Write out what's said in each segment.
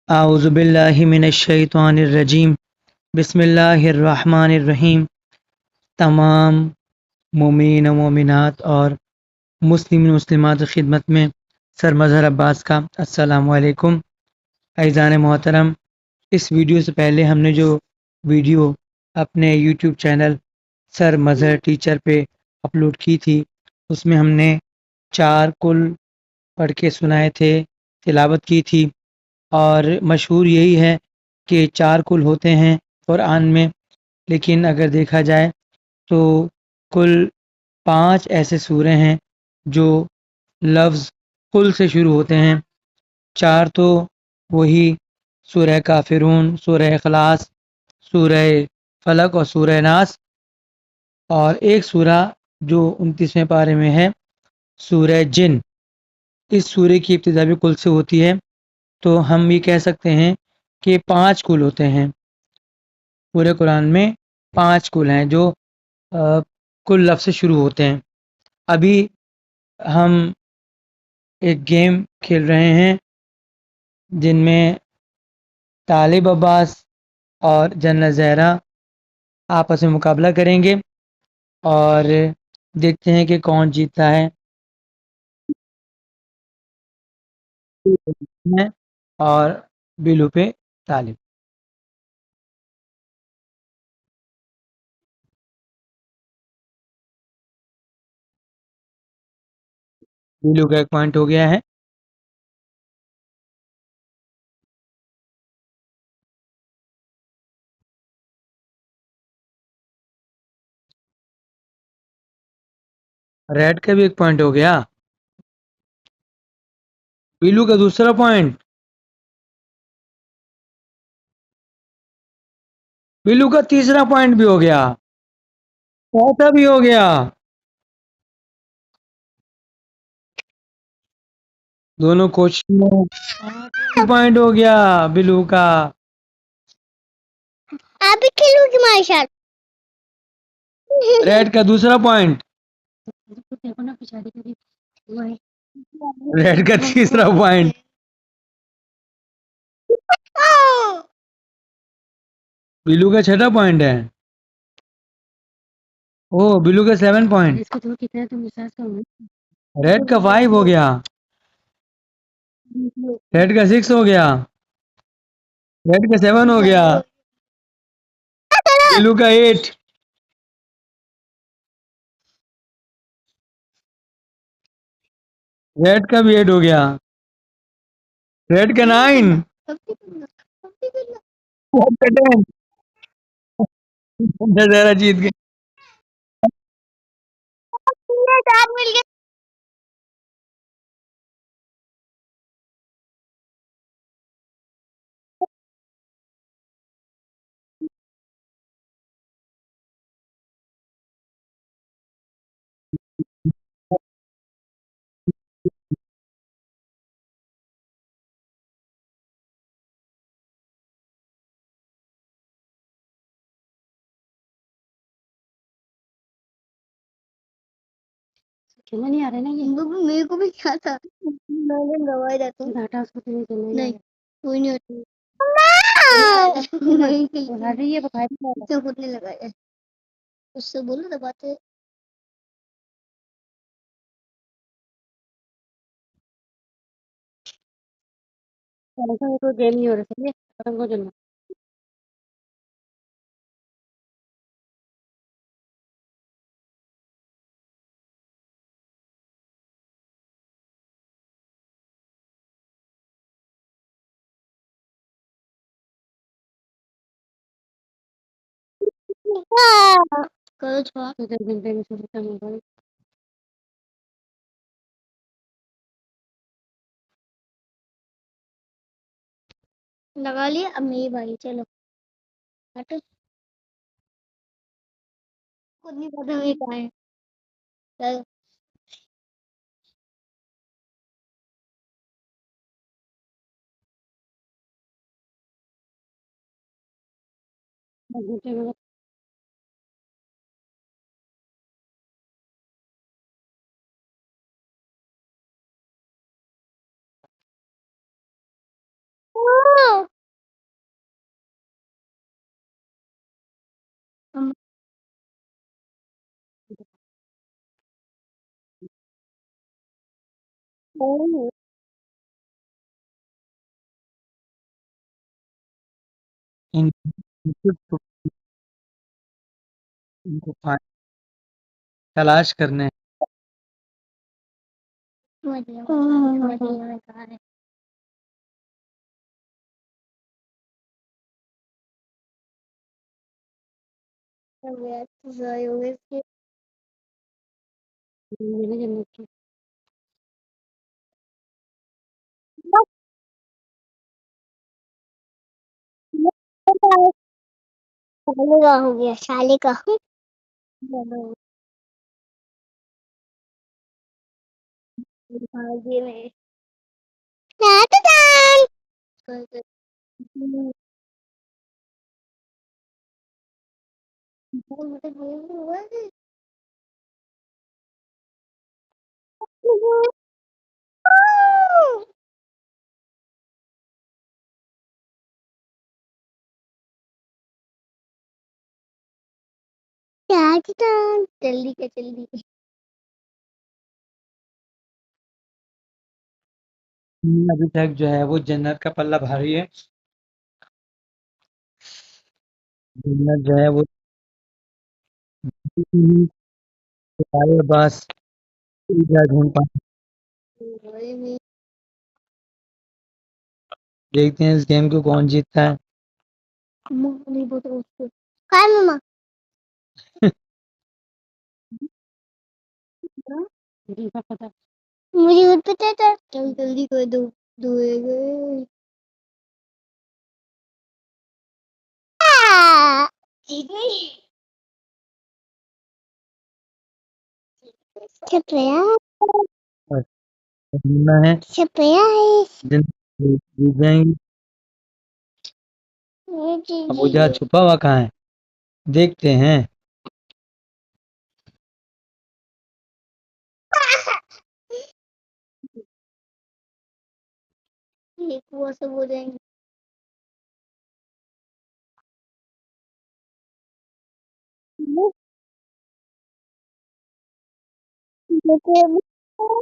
आउज़ुबिल्लाहिमिनश्शैतानिर्रजीम बिस्मिल्लाहिर्रहमानिर्रहीम। तमाम मोमिन व मोमिनात और मुस्लिम मुस्लिमात की खिदमत में सर मज़हर अब्बास का अस्सलामु अलैकुम। अज़ीज़ान मोहतरम, इस वीडियो से पहले हमने जो वीडियो अपने YouTube channel sir Mazhar teacher पे अपलोड की थी, उसमें हमने 4 कुल पढ़ के सुनाए थे, तिलावत की थी। और मशहूर यही है कि 4 कुल होते हैं कुरान में, लेकिन अगर देखा जाए तो कुल 5 ऐसे सूरे हैं जो लफ्ज़ कुल से शुरू होते हैं। 4 तो वही सूरह काफिरून, सूरह इखलास, सूरह फलक और सूरह नास, और एक सूरा जो 29वें पारे में है, सूरह जिन। इस सूरे की इब्तिदा भी कुल से होती है, तो हम ये कह सकते हैं कि 5 कुल होते हैं। पूरे कुरान में 5 कुल हैं जो कुल लफ्ज़ से शुरू होते हैं। अभी हम एक गेम खेल रहे हैं जिनमें तालिब अब्बास और जन्नत ज़हरा आपस में मुकाबला करेंगे और देखते हैं कि कौन जीतता है। मैं और बिलू पे तालिब। बिलू का 1 पॉइंट हो गया है। रेड का भी 1 पॉइंट हो गया। बिलू का दूसरा पॉइंट। बिलू का तीसरा पॉइंट भी हो गया। चौथा भी हो गया। दोनों कोशिश में 5 पॉइंट हो गया बिलू का। आप भी खेलोगे हमारे साथ? रेड का दूसरा पॉइंट। रेड का तीसरा पॉइंट। बिलू का छठा पॉइंट है। ओ, बिलू का 7 पॉइंट। रेड का 5 हो गया। रेड का 6 हो गया। रेड का 7 हो गया। बिलू का 8। रेड का भी 8 हो गया। रेड का 9। रेड का 10। जरा जीत गए। साथ मिल गए। खेलना नहीं आ रहा है ना ये। मेरे को भी क्या था, मैंने दवाई जाती हूँ। घाटा उसको तो नहीं खेलना नहीं, कोई नहीं होती। बता रही है, बता रही है। तो खुद ने लगाया, उससे बोलो दबाते। ऐसा तो गेम नहीं हो रहा है, खत्म हो जाना। करो छुआ। तो 10 घंटे में सब खत्म हो गया। लगा लिया, अब मेरी बारी, चलो हटो। खुद नहीं पता मैं कहाँ है। चलो। घंटे में इन इनको तलाश करने हैं। बढ़िया बढ़िया बता रहे हैं। मैंने जन्नत की साले का हो गया साले का ये में जल्दी के जल्दी अभी तक जो है वो जन्नत का पल्ला भारी है। जन्नत जो है वो सारे बस ढूंढ पाए। देखते हैं इस गेम को कौन जीतता है। काय मम्मा जिनका पता मुझे खुद पता था जल्दी जल्दी कर दो दुएगे छपया और ढूंढना है छपया है जन्नत जीत जाएंगी। अब वो जहाँ छुपा हुआ कहाँ है देखते हैं। एक वो सब हो जाएंगे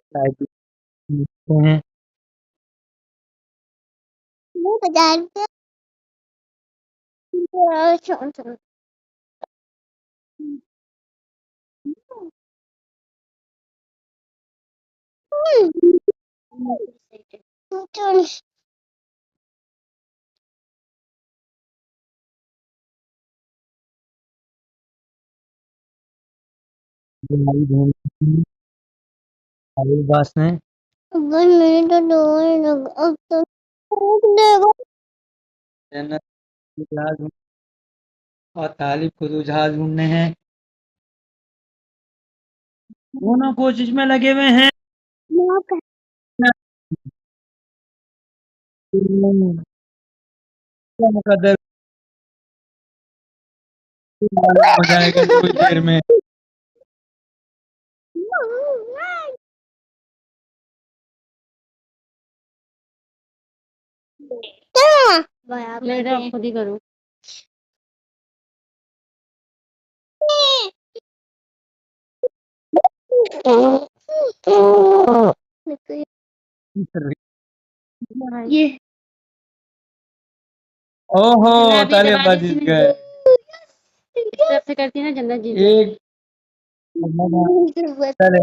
शायद देखते हैं। 1000 रुपया हमारी ढूंढ हमारी बात ने अगर मेरे तो डोर लग अब तो देखो जन्नत की जहाज और तालिब को दो जहाज ढूंढने हैं। दोनों कोशिश में लगे हुए हैं। क्या मुकद्दर हो जाएगा थोड़ी देर में। लेट आप खुद ही करो ये ओहो मैं अभी तालिब दबा जीत देती गए। इस तरफ से करती ना जन्नत जीत जाएगी। एक चले